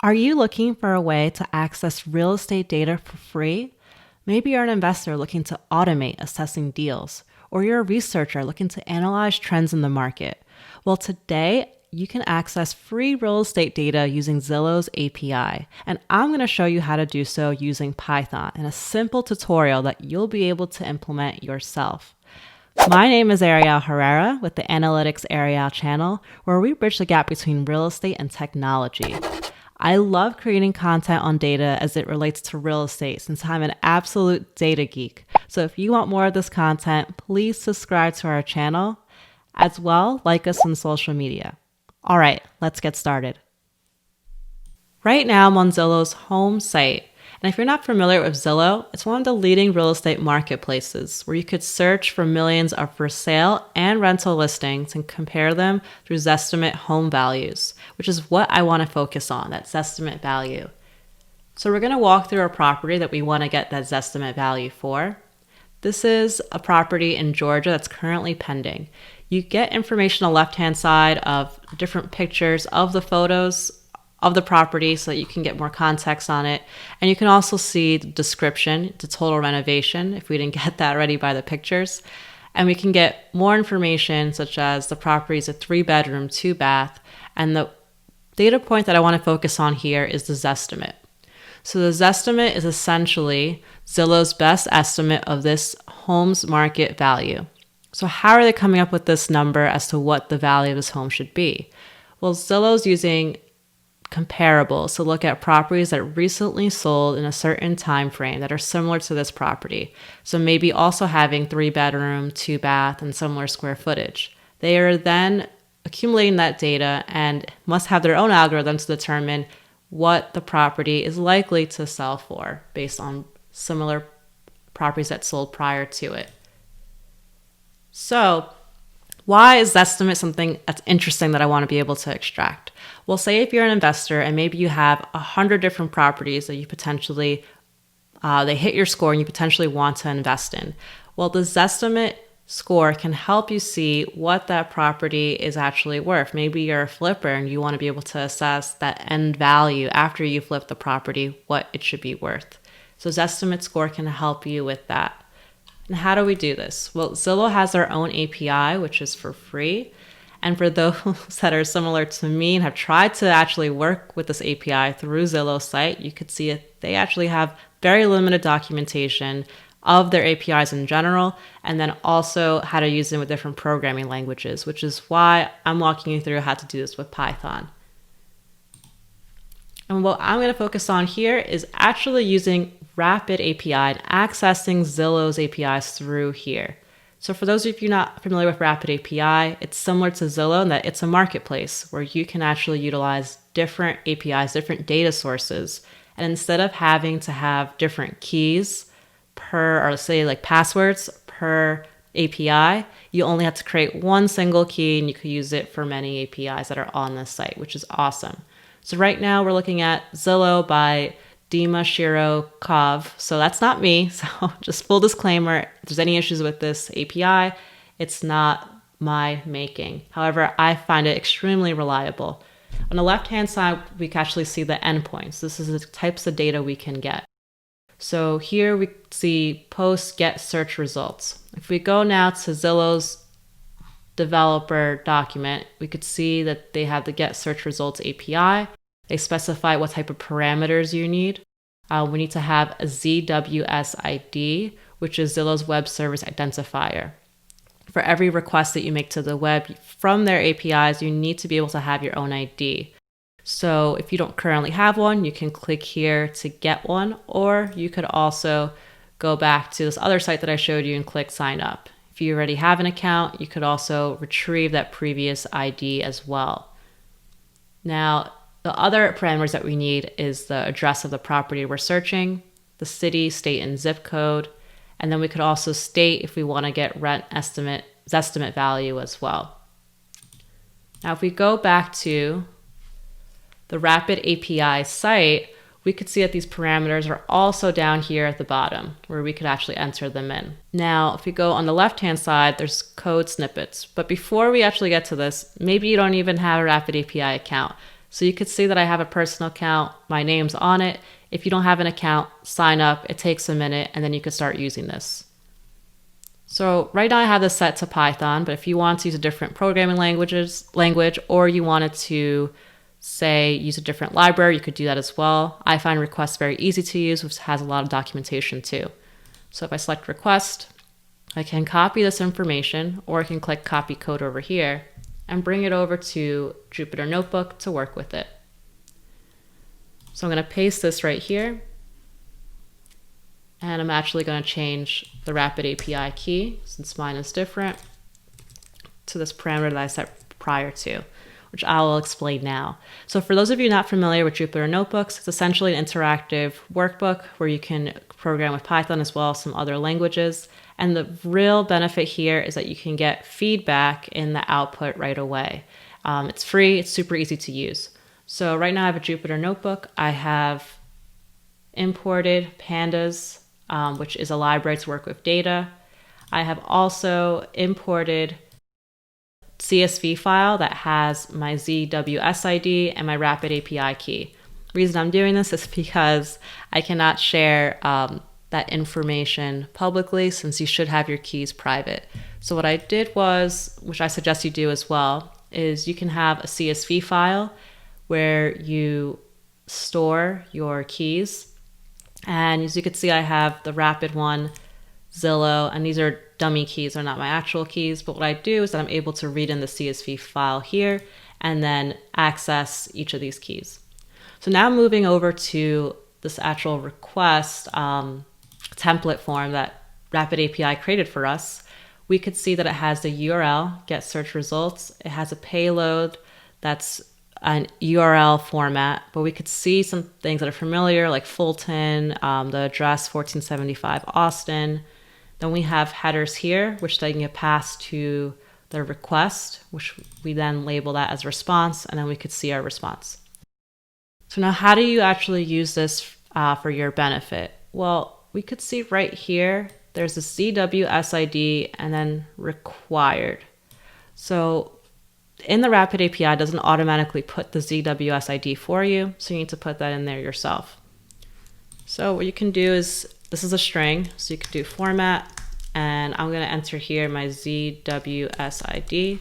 Are you looking for a way to access real estate data for free? Maybe you're an investor looking to automate assessing deals, or you're a researcher looking to analyze trends in the market. Well, today you can access free real estate data using Zillow's API, and I'm going to show you how to do so using Python in a simple tutorial that you'll be able to implement yourself. My name is Ariel Herrera with the AnalyticsAriel channel, where we bridge the gap between real estate and technology. I love creating content on data as it relates to real estate since I'm an absolute data geek. So if you want more of this content, please subscribe to our channel. As well, like us on social media. All right, let's get started. Right now, I'm on Zillow's home site. And if you're not familiar with Zillow, it's one of the leading real estate marketplaces where you could search for millions of for sale and rental listings and compare them through Zestimate home values, which is what I want to focus on, that Zestimate value. So we're going to walk through a property that we want to get that Zestimate value for. This is a property in Georgia that's currently pending. You get information on the left-hand side of different pictures of the photos of the property so that you can get more context on it. And you can also see the description, the total renovation, if we didn't get that ready by the pictures. And we can get more information such as the property is a 3-bedroom, 2-bath. And the data point that I want to focus on here is the Zestimate. So the Zestimate is essentially Zillow's best estimate of this home's market value. So how are they coming up with this number as to what the value of this home should be? Well, Zillow's using comparables to look at properties that recently sold in a certain time frame that are similar to this property. So maybe also having 3-bedroom, 2-bath, and similar square footage. They are then accumulating that data and must have their own algorithm to determine what the property is likely to sell for based on similar properties that sold prior to it. So why is Zestimate something that's interesting that I want to be able to extract? Well, say if you're an investor and maybe you have 100 different properties that you potentially, they hit your score and you potentially want to invest in. Well, the Zestimate score can help you see what that property is actually worth. Maybe you're a flipper and you want to be able to assess that end value after you flip the property, what it should be worth. So Zestimate score can help you with that. And how do we do this? Well, Zillow has their own API, which is for free. And for those that are similar to me and have tried to actually work with this API through Zillow's site, you could see it. They actually have very limited documentation of their APIs in general, and then also how to use them with different programming languages, which is why I'm walking you through how to do this with Python. And what I'm going to focus on here is actually using Rapid API and accessing Zillow's APIs through here. So for those of you not familiar with Rapid API, it's similar to Zillow in that it's a marketplace where you can actually utilize different APIs, different data sources. And instead of having to have different keys per, or say like passwords per API, you only have to create one single key and you could use it for many APIs that are on this site, which is awesome. So right now we're looking at Zillow by Dima Shiro Kov. So that's not me. So just full disclaimer, if there's any issues with this API, it's not my making. However, I find it extremely reliable. On the left-hand side, we can actually see the endpoints. This is the types of data we can get. So here we see post, get, search results. If we go now to Zillow's developer document, we could see that they have the get search results API. They specify what type of parameters you need. We need to have a ZWS ID, which is Zillow's web service identifier. For every request that you make to the web from their APIs, you need to be able to have your own ID. So if you don't currently have one, you can click here to get one, or you could also go back to this other site that I showed you and click sign up. If you already have an account, you could also retrieve that previous ID as well. Now, the other parameters that we need is the address of the property we're searching, the city, state, and zip code. And then we could also state if we want to get rent estimate value as well. Now, if we go back to the Rapid API site, we could see that these parameters are also down here at the bottom where we could actually enter them in. Now, if we go on the left-hand side, there's code snippets. But before we actually get to this, maybe you don't even have a Rapid API account. So you could see that I have a personal account, my name's on it. If you don't have an account, sign up. It takes a minute and then you can start using this. So right now I have this set to Python, but if you want to use a different programming language, or you wanted to say use a different library, you could do that as well. I find request very easy to use, which has a lot of documentation too. So if I select request, I can copy this information, or I can click copy code over here and bring it over to Jupyter Notebook to work with it. So I'm going to paste this right here. And I'm actually going to change the Rapid API key, since mine is different, to this parameter that I set prior to, which I will explain now. So for those of you not familiar with Jupyter Notebooks, it's essentially an interactive workbook where you can program with Python as well as some other languages. And the real benefit here is that you can get feedback in the output right away. It's free, it's super easy to use. So right now I have a Jupyter Notebook. I have imported Pandas, which is a library to work with data. I have also imported CSV file that has my ZWSID and my Rapid API key. The reason I'm doing this is because I cannot share that information publicly, since you should have your keys private. So what I did was, which I suggest you do as well, is you can have a CSV file where you store your keys. And as you can see, I have the Rapid one, Zillow, and these are dummy keys, they're not my actual keys. But what I do is that I'm able to read in the CSV file here and then access each of these keys. So now moving over to this actual request template form that Rapid API created for us, we could see that it has the URL, get search results. It has a payload that's an URL format, but we could see some things that are familiar, like Fulton, the address 1475 Austin. Then we have headers here, which they can get passed to the request, which we then label that as response, and then we could see our response. So now how do you actually use this for your benefit? Well, we could see right here, there's a ZWSID and then required. So in the Rapid API, it doesn't automatically put the ZWSID for you, so you need to put that in there yourself. So what you can do is, this is a string, so you can do format, and I'm going to enter here my ZWSID.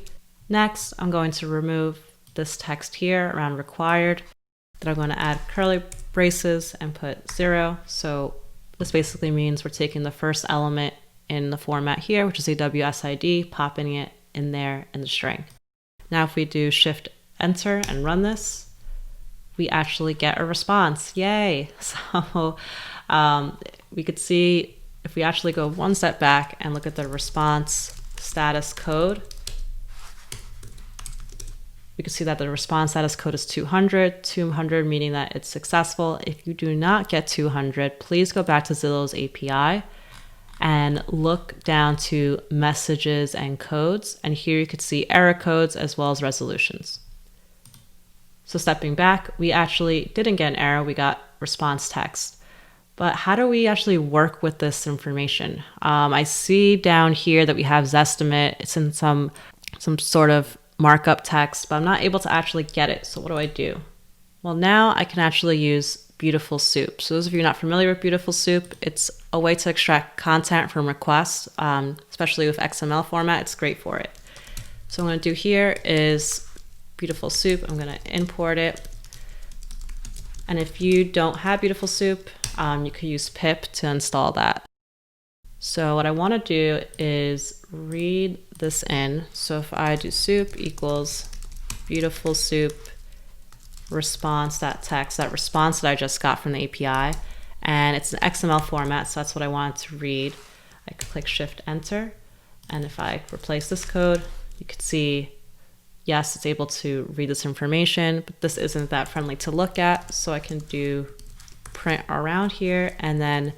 Next, I'm going to remove this text here around required. Then I'm going to add curly braces and put 0. So this basically means we're taking the first element in the format here, which is ZWSID, popping it in there in the string. Now if we do Shift Enter and run this, we actually get a response. Yay! So we could see, if we actually go one step back and look at the response status code, we can see that the response status code is 200, 200 meaning that it's successful. If you do not get 200, please go back to Zillow's API and look down to messages and codes. And here you could see error codes as well as resolutions. So stepping back, we actually didn't get an error, we got response text. But how do we actually work with this information? I see down here that we have Zestimate. It's in some sort of markup text, but I'm not able to actually get it. So what do I do? Well, now I can actually use BeautifulSoup. So those of you not familiar with BeautifulSoup, it's a way to extract content from requests, especially with XML format. It's great for it. So what I'm going to do here is BeautifulSoup. I'm going to import it. And if you don't have BeautifulSoup, you could use pip to install that. So what I want to do is read this in. So if I do soup equals BeautifulSoup response.text, that response that I just got from the API, and it's an XML format, so that's what I wanted to read. I could click Shift Enter, and if I replace this code, you could see, yes, it's able to read this information, but this isn't that friendly to look at, so I can do print around here, and then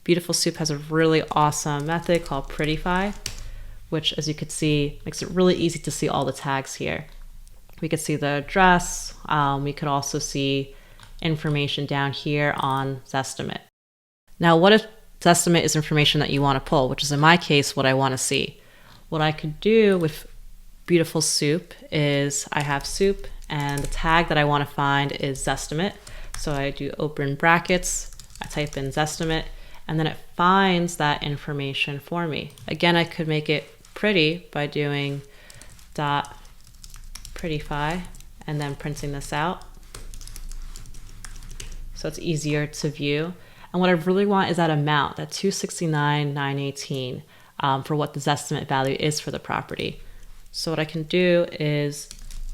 BeautifulSoup has a really awesome method called Prettify, which, as you could see, makes it really easy to see all the tags here. We could see the address. We could also see information down here on Zestimate. Now, what if Zestimate is information that you want to pull, which is in my case what I want to see? What I could do with BeautifulSoup is I have soup and the tag that I want to find is Zestimate. So I do open brackets, I type in Zestimate, and then it finds that information for me. Again, I could make it pretty by doing dot prettify and then printing this out, so it's easier to view. And what I really want is that amount, that 269,918, for what the Zestimate value is for the property. So what I can do is,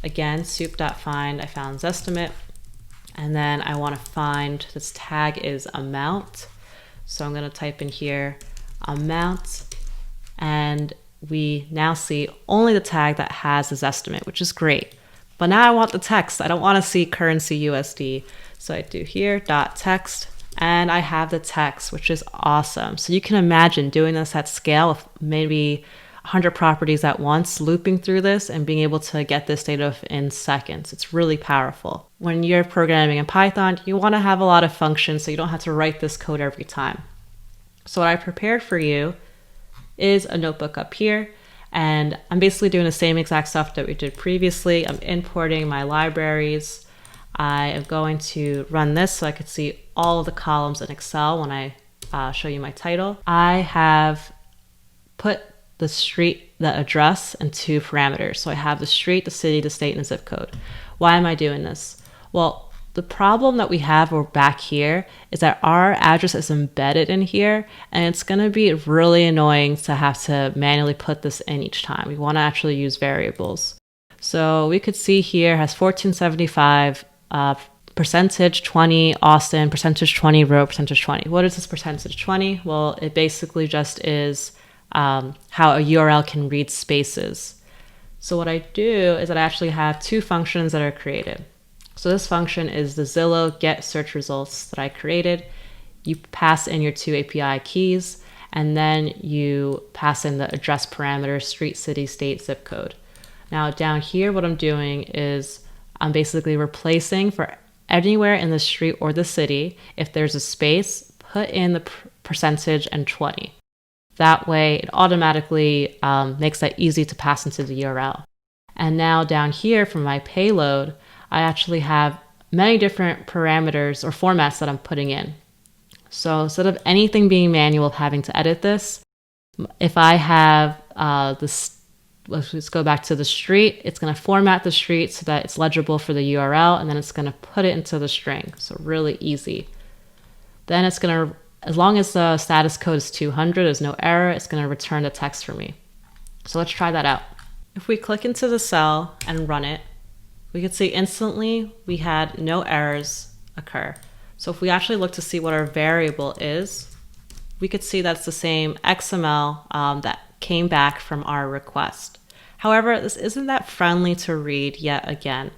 again, soup.find, I found Zestimate, and then I want to find, this tag is amount. So I'm going to type in here amount, and we now see only the tag that has this estimate, which is great. But now I want the text. I don't want to see currency USD. So I do here dot text, and I have the text, which is awesome. So you can imagine doing this at scale with maybe 100 properties at once, looping through this and being able to get this data in seconds. It's really powerful. When you're programming in Python, you want to have a lot of functions so you don't have to write this code every time. So what I prepared for you is a notebook up here, and I'm basically doing the same exact stuff that we did previously. I'm importing my libraries. I am going to run this so I could see all of the columns in Excel when I show you my title. I have put the street, the address, and 2 parameters. So I have the street, the city, the state, and the zip code. Why am I doing this? Well, the problem that we have back here is that our address is embedded in here, and it's going to be really annoying to have to manually put this in each time. We want to actually use variables. So we could see here has 1475, percentage 20 Austin, percentage 20 row, percentage 20. What is this percentage 20? Well, it basically just is how a URL can read spaces. So what I do is that I actually have 2 functions that are created. So this function is the Zillow get search results that I created. You pass in your 2 API keys, and then you pass in the address parameter, street, city, state, zip code. Now down here, what I'm doing is I'm basically replacing for anywhere in the street or the city, if there's a space, put in the percentage and 20. That way it automatically makes that easy to pass into the URL. And now down here for my payload, I actually have many different parameters or formats that I'm putting in. So instead of anything being manual, having to edit this, if I have this, let's go back to the street, it's going to format the street so that it's legible for the URL, and then it's going to put it into the string. So really easy. Then it's going to, as long as the status code is 200, there's no error, it's going to return the text for me. So let's try that out. If we click into the cell and run it, we can see instantly we had no errors occur. So if we actually look to see what our variable is, we could see that's the same XML that came back from our request. However, this isn't that friendly to read yet again.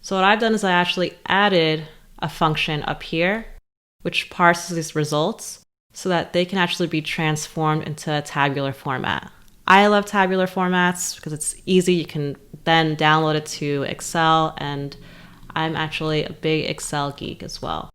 So what I've done is I actually added a function up here, which parses these results so that they can actually be transformed into a tabular format. I love tabular formats because it's easy. You can then download it to Excel, and I'm actually a big Excel geek as well.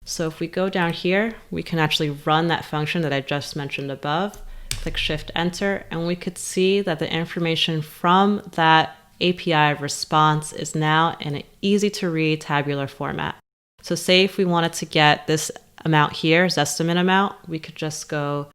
So if we go down here, we can actually run that function that I just mentioned above, click Shift Enter, and we could see that the information from that API response is now in an easy to read tabular format. So say if we wanted to get this amount here, Zestimate amount, we could just go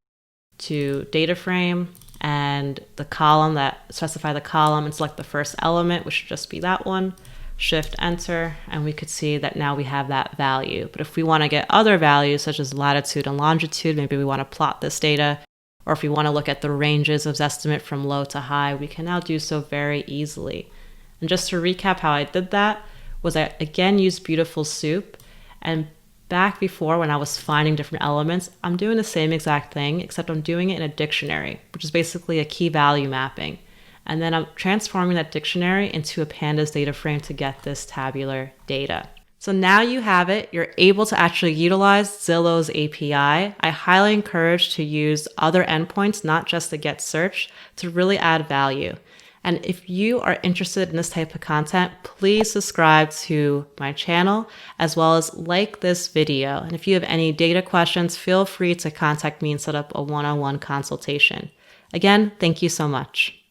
to data frame and the column that specify the column and select the first element, which should just be that one, Shift Enter, and we could see that now we have that value. But if we want to get other values such as latitude and longitude, maybe we want to plot this data, or if we want to look at the ranges of Zestimate from low to high, we can now do so very easily. And just to recap how I did that was I again used BeautifulSoup, and back before when I was finding different elements, I'm doing the same exact thing, except I'm doing it in a dictionary, which is basically a key value mapping. And then I'm transforming that dictionary into a Pandas data frame to get this tabular data. So now you have it, you're able to actually utilize Zillow's API. I highly encourage to use other endpoints, not just the get search, to really add value. And if you are interested in this type of content, please subscribe to my channel, as well as like this video. And if you have any data questions, feel free to contact me and set up a one-on-one consultation. Again, thank you so much.